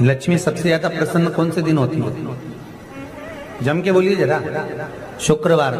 लक्ष्मी सबसे ज्यादा प्रसन्न कौन से दिन होती है? जम के बोलिए जरा। शुक्रवार।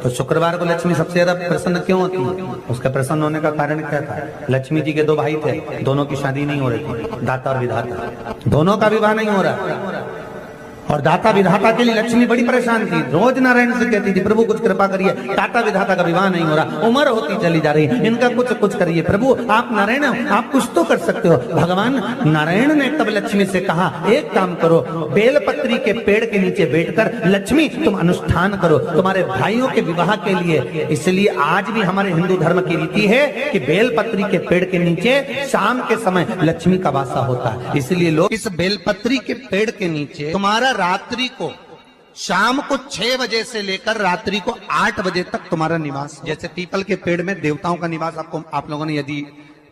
तो शुक्रवार को लक्ष्मी सबसे ज्यादा प्रसन्न क्यों होती है? उसका प्रसन्न होने का कारण क्या था? लक्ष्मी जी के दो भाई थे, दोनों की शादी नहीं हो रही थी, दाता और विधाता, दोनों का विवाह नहीं हो रहा। और दाता विधाता के लिए लक्ष्मी बड़ी परेशान थी, रोज नारायण से कहती थी प्रभु कुछ कृपा करिए, दाता विधाता का विवाह नहीं हो रहा, उम्र होती चली जा रही, इनका कुछ करिए प्रभु, आप नारायण आप कुछ तो कर सकते हो। भगवान नारायण ने तब लक्ष्मी से कहा एक काम करो, बेलपत्री के पेड़ के नीचे बैठकर लक्ष्मी तुम अनुष्ठान करो तुम्हारे भाइयों के विवाह के लिए। इसलिए आज भी हमारे हिंदू धर्म की रीति है कि बेलपत्री के पेड़ के नीचे शाम के समय लक्ष्मी का वासा होता है। इसलिए लोग इस बेलपत्री के पेड़ के नीचे तुम्हारा रात्रि को शाम को 6 बजे से लेकर रात्रि को 8 बजे तक तुम्हारा निवास। जैसे पीपल के पेड़ में देवताओं का निवास, आपको आप लोगों ने यदि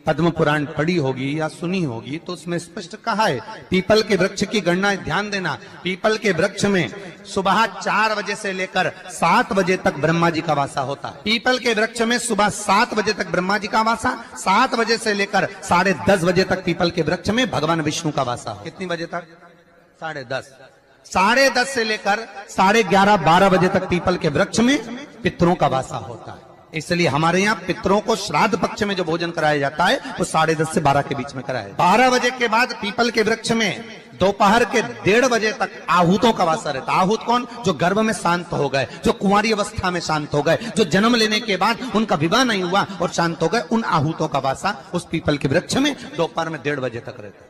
पद्म पुराण पढ़ी होगी या सुनी होगी तो उसमें स्पष्ट कहा है। पीपल के वृक्ष की गणना ध्यान देना, पीपल के वृक्ष में सुबह 4 बजे से लेकर 7 बजे तक ब्रह्मा जी का वासा होता है। पीपल के वृक्ष में सुबह 7 बजे तक ब्रह्मा जी का वासा, 7 बजे से लेकर 10:30 बजे तक पीपल के वृक्ष में भगवान विष्णु का वासा। कितनी बजे तक? 10:30। 10:30 से लेकर 11:30-12 बजे तक पीपल के वृक्ष में पितरों का वासा होता है। इसलिए हमारे यहाँ पितरों को श्राद्ध पक्ष में जो भोजन कराया जाता है वो 10:30 से 12 के बीच में कराया। 12 बजे के बाद पीपल के वृक्ष में दोपहर के 1:30 बजे तक आहूतों का वासा रहता है। आहूत कौन? जो गर्भ में शांत हो गए, जो कुंवारी अवस्था में शांत हो गए, जो जन्म लेने के बाद उनका विवाह नहीं हुआ और शांत हो गए, उन आहूतों का वासा उस पीपल के वृक्ष में दोपहर में 1:30 बजे तक रहता है।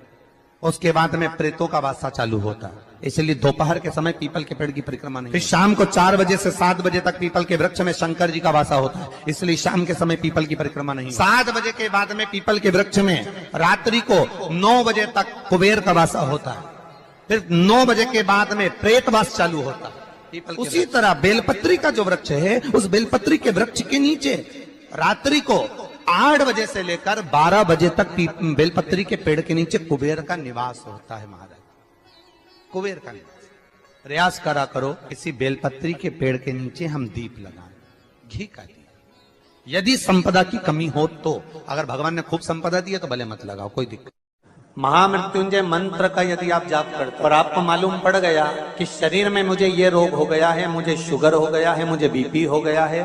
उसके बाद में प्रेतों का वासा चालू होता है। इसलिए दोपहर के समय पीपल के पेड़ की परिक्रमा नहीं। फिर शाम को 4 बजे से 7 बजे तक पीपल के वृक्ष में शंकर जी का वासा होता है। इसलिए शाम के समय पीपल की परिक्रमा नहीं। 7 बजे के बाद में पीपल के वृक्ष में रात्रि को 9 बजे तक कुबेर का वासा होता है। फिर 9 बजे के बाद में प्रेतवास चालू होता है। उसी तरह बेलपत्री का जो वृक्ष है, उस बेलपत्री के वृक्ष के नीचे रात्रि को 8 बजे से लेकर 12 बजे तक बेलपत्री के पेड़ के नीचे कुबेर का निवास होता है। महाराज कुबेर का निवास। प्रयास करा करो किसी बेलपत्री के पेड़ के नीचे हम दीप लगाएं, घी का दीप। यदि संपदा की कमी हो तो, अगर भगवान ने खूब संपदा दी है तो भले मत लगाओ, कोई दिक्कत। महामृत्युंजय मंत्र का यदि आप जाप करते और आपको मालूम पड़ गया कि शरीर में मुझे ये रोग हो गया है, मुझे शुगर हो गया है, मुझे बीपी हो गया है,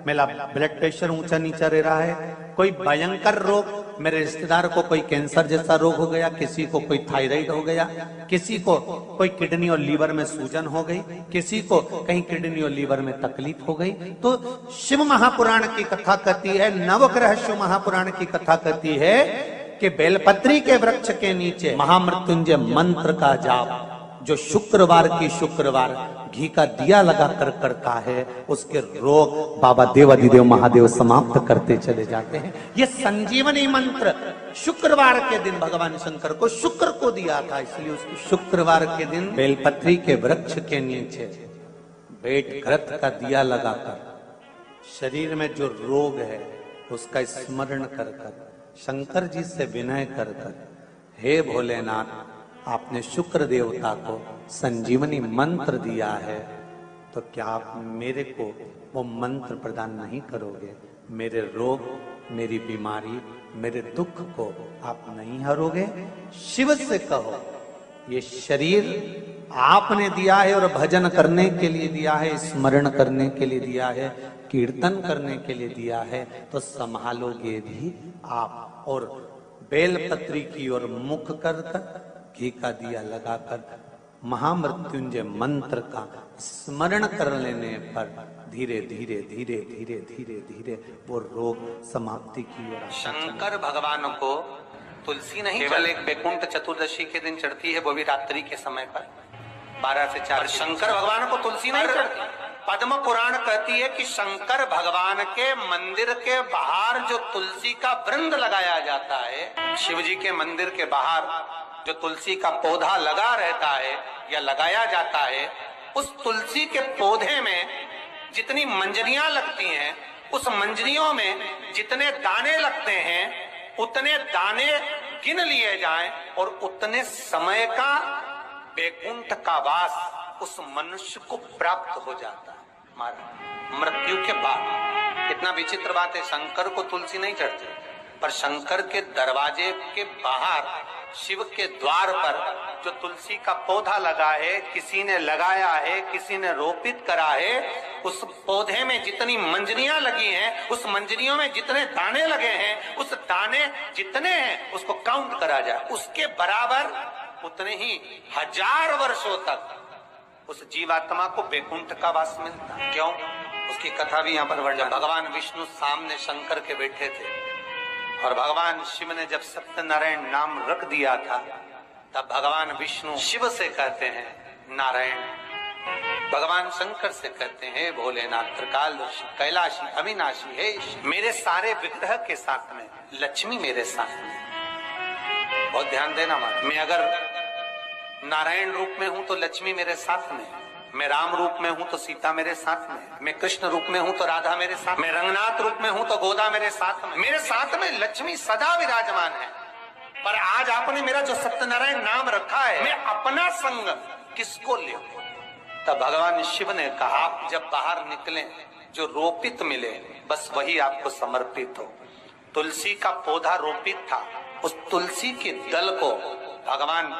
मेरा ब्लड प्रेशर ऊंचा नीचा रह रहा है, कोई भयंकर रोग, मेरे रिश्तेदार को कोई कैंसर जैसा रोग हो गया, किसी को कोई थायराइड हो गया, किसी को कोई किडनी और लीवर में सूजन हो गई, किसी को कहीं किडनी और लीवर में तकलीफ हो गई, तो शिव महापुराण की कथा कहती है, नवग्रह शिव महापुराण की कथा कहती है कि बेलपत्री के वृक्ष के नीचे महामृत्युंजय मंत्र का जाप जो शुक्रवार की शुक्रवार घी का दिया लगा कर करता है, उसके रोग बाबा देवाधिदेव महादेव समाप्त करते चले जाते हैं। ये संजीवनी मंत्र शुक्रवार के दिन भगवान शंकर को शुक्र को दिया था, इसलिए उसको शुक्रवार के दिन बेलपत्री के वृक्ष के नीचे बैठ घृत का दिया लगाकर शरीर में जो रोग है उसका स्मरण कर कर शंकर जी से विनय कर कर, हे भोलेनाथ आपने शुक्र देवता को संजीवनी मंत्र दिया है, तो क्या आप मेरे को वो मंत्र प्रदान नहीं करोगे? मेरे रोग, मेरी बीमारी, मेरे दुख को आप नहीं हरोगे? शिव से कहो ये शरीर आपने दिया है और भजन करने के लिए दिया है, स्मरण करने के लिए दिया है, कीर्तन करने के लिए दिया है, तो संभालोगे भी आप। और बेलपत्री की ओर मुख कर कर घी का दिया लगाकर महामृत्युंजय मंत्र का स्मरण कर लेने पर धीरे धीरे धीरे धीरे धीरे धीरे वो रोग समाप्ति की ओर। शंकर भगवान को तुलसी नहीं केवल एक बैकुंठ चतुर्दशी के दिन चढ़ती है, वो भी रात्रि के समय पर 12 से 4। शंकर भगवान को तुलसी नहीं चढ़ती। पद्म पुराण कहती है कि शंकर भगवान के मंदिर के बाहर जो तुलसी का वृंद लगाया जाता है, शिव जी के मंदिर के बाहर जो तुलसी का पौधा लगा रहता है या लगाया जाता है, उस तुलसी के पौधे में जितनी मंजरियां लगती हैं, उस मंजरियों में जितने दाने लगते हैं, उतने दाने गिन लिए जाएं और उतने समय का बैकुंठ का वास उस मनुष्य को प्राप्त हो जाता है मृत्यु के बाद। कितना विचित्र बात है, शंकर को तुलसी नहीं चढ़ती, पर शंकर के दरवाजे के बाहर शिव के द्वार पर जो तुलसी का पौधा लगा है, किसी ने लगाया है, किसी ने रोपित करा है, उस पौधे में जितनी मंजरियां लगी हैं, उस मंजरियों में जितने दाने लगे हैं, उस दाने जितने हैं उसको काउंट करा जाए, उसके बराबर उतने ही 1000 वर्षों तक उस जीवात्मा को वैकुंठ का वास मिलता है। क्यों? उसकी कथा भी यहाँ पर वर्णन। जब भगवान विष्णु सामने शंकर के बैठे थे और भगवान शिव ने जब सत्यनारायण नाम रख दिया था, तब भगवान विष्णु शिव से कहते हैं नारायण, भगवान शंकर से कहते हैं भोलेनाथ, त्रिकालदर्शी, कैलाशी, अविनाशी, हे मेरे सारे विग्रह के साथ में लक्ष्मी मेरे साथ में। बहुत ध्यान देना माता, मैं अगर नारायण रूप में हूं तो लक्ष्मी मेरे साथ में, मैं राम रूप में हूं तो सीता मेरे साथ में, मैं कृष्ण रूप में हूं तो राधा मेरे साथ, मैं रंगनाथ रूप में हूं तो गोदा मेरे साथ में लक्ष्मी सदा विराजमान है। पर आज आपने मेरा जो सत्यनारायण नाम रखा है, मैं अपना संग किसको ले? तब भगवान शिव ने कहा, जब बाहर निकले जो रोपित मिले बस वही आपको समर्पित हो। तुलसी का पौधा रोपित था, उस तुलसी के दल को भगवान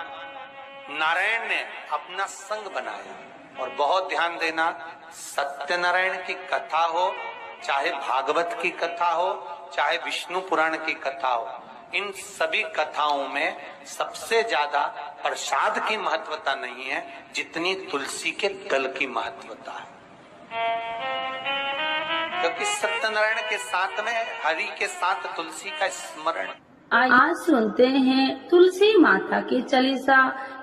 नारायण ने अपना संग बनाया। और बहुत ध्यान देना, सत्यनारायण की कथा हो, चाहे भागवत की कथा हो, चाहे विष्णु पुराण की कथा हो, इन सभी कथाओं में सबसे ज्यादा प्रसाद की महत्वता नहीं है जितनी तुलसी के दल की महत्वता है। क्योंकि सत्यनारायण के साथ में हरि के साथ तुलसी का स्मरण। आज सुनते हैं तुलसी माता की चालीसा।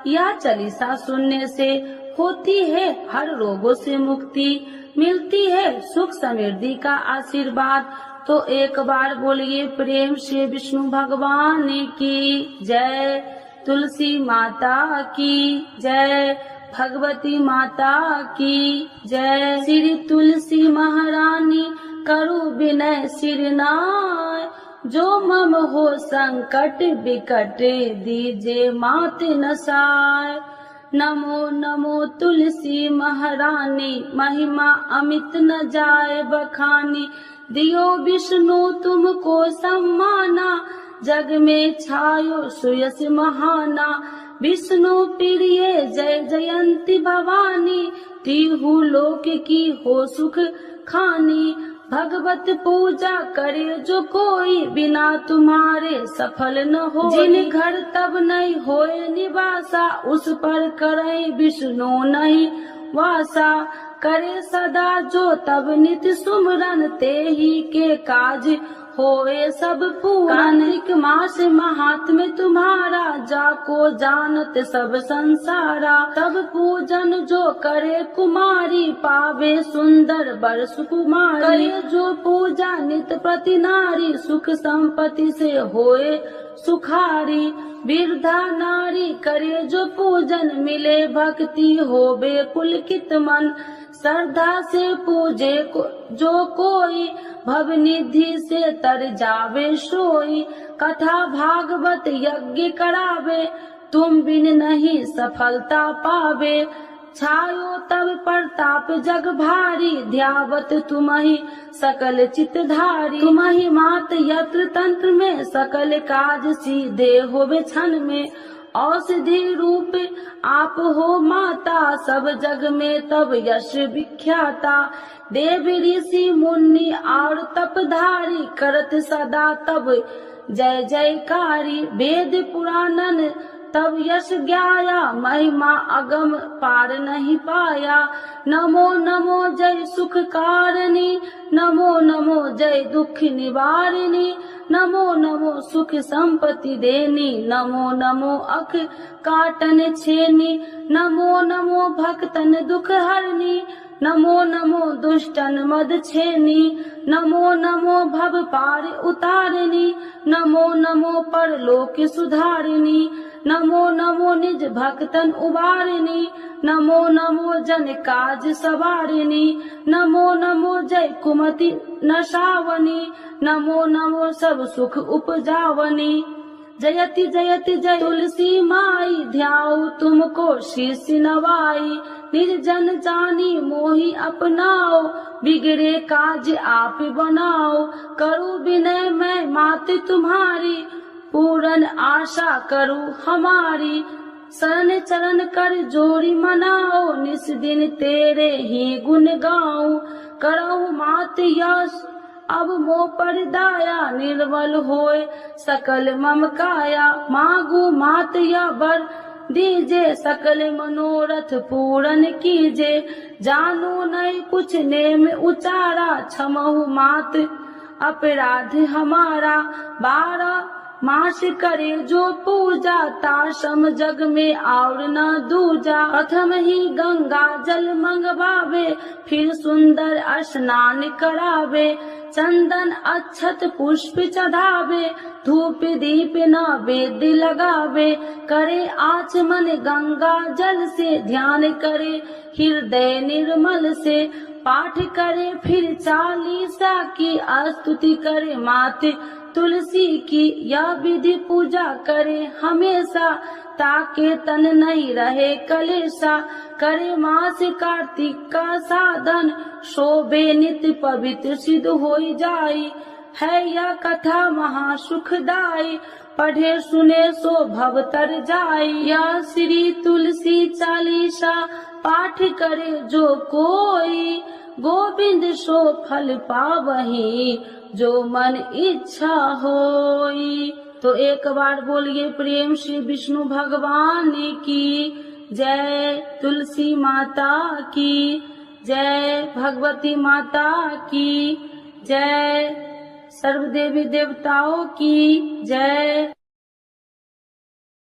यह चालीसा सुनने से होती है हर रोगों से मुक्ति, मिलती है सुख समृद्धि का आशीर्वाद। तो एक बार बोलिए प्रेम से विष्णु भगवान की जय, तुलसी माता की जय, भगवती माता की जय। श्री तुलसी महारानी करु विनय सिरनाय, जो मम हो संकट विकट दीजे मात नसाय। नमो नमो तुलसी महारानी, महिमा अमित न जाए बखानी। दियो विष्णु तुमको सम्माना, जग में छायो सुयस महाना। विष्णु प्रिय जय जयंती भवानी, तिहु लोक की हो सुख खानी। भगवत पूजा करे जो कोई, बिना तुम्हारे सफल न हो। जिन घर तब नहीं होए निवासा, उस पर करे विष्णु नहीं वासा। करे सदा जो तब नित सुमरन, ते ही के काज होए सब पूरन। कार्तिक मास महात्म्य तुम्हारा, जाको जानत सब संसारा। तब पूजन जो करे कुमारी, पावे सुंदर बर सुकुमारी। करे जो पूजा नित प्रति नारी, सुख संपत्ति से होए सुखारी। वृद्धा नारी करे जो पूजन, मिले भक्ति होवे पुलकित मन। श्रद्धा से पूजे जो कोई, भव निधि से तर जावे सोई। कथा भागवत यज्ञ करावे, तुम बिन नहीं सफलता पावे। छायो तब प्रताप जग भारी, ध्यावत तुम्हि सकल चितधारी। तुम्हि मात यत्र तंत्र में, सकल काज सीधे होवे क्षण में। औषधि रूप आप हो माता, सब जग में तब यश विख्याता। देव ऋषि मुनि और तपधारी, करत सदा तब जय जयकारी। वेद पुराणन तब यश ज्ञाया, महिमा अगम पार नहीं पाया। नमो नमो जय सुख कारिणी, नमो नमो जय दुख निवारिणी। नमो नमो सुख संपत्ति देनी, नमो नमो अख काटन छेनी। नमो नमो भक्तन दुख हरनी, नमो नमो दुष्टन मद छेनी। नमो नमो भव पार उतारिणी, नमो नमो परलोक सुधारिणी। नमो नमो निज भक्तन उबारिणी, नमो नमो जन काज सवारिणी। नमो नमो जय कुमति नशावनी, नमो नमो सब सुख उपजावनी। जयति जयति जय तुलसी माई, ध्याऊ तुमको शीश नवाई। निज जन जानी मोहि अपनाओ, बिगड़े काज आप बनाओ। करूँ विनय मैं मात तुम्हारी, पूर्ण आशा करूँ हमारी। शरण चरण कर जोड़ी मनाओ, निस दिन तेरे ही गुण गाऊं। करहु मात यश अब मोह पर दाया, निर्मल होए सकल मम काया। मांगू मात या वर दीजे, सकल मनोरथ पूर्ण कीजे। जानू नहीं कुछ नेम उचारा, क्षमहु मात अपराध हमारा। 12 मास करे जो पूजा, ताशम जग में और न दूजा। प्रथम ही गंगा जल मंगवावे, फिर सुंदर स्नान करावे। चंदन अक्षत पुष्प चढ़ावे, धूप दीप नैवेद्य लगावे। करे आचमन गंगा जल से, ध्यान करे हृदय निर्मल से। पाठ करे फिर 40 की, स्तुति करे माते तुलसी की। यह विधि पूजा करे हमेशा, ताके तन नहीं रहे कलेशा। करे मास कार्तिक का साधन, शोभे नित्य पवित्र सिद्ध होई जाई। है यह कथा महा सुखदाई, पढ़े सुने सो भव तर जाई। यह श्री तुलसी चालीसा, पाठ करे जो कोई। गोविंद सो फल पावही, जो मन इच्छा होई। तो एक बार बोलिए प्रेम श्री विष्णु भगवान की जय, तुलसी माता की जय, भगवती माता की जय, सर्व देवी देवताओं की जय।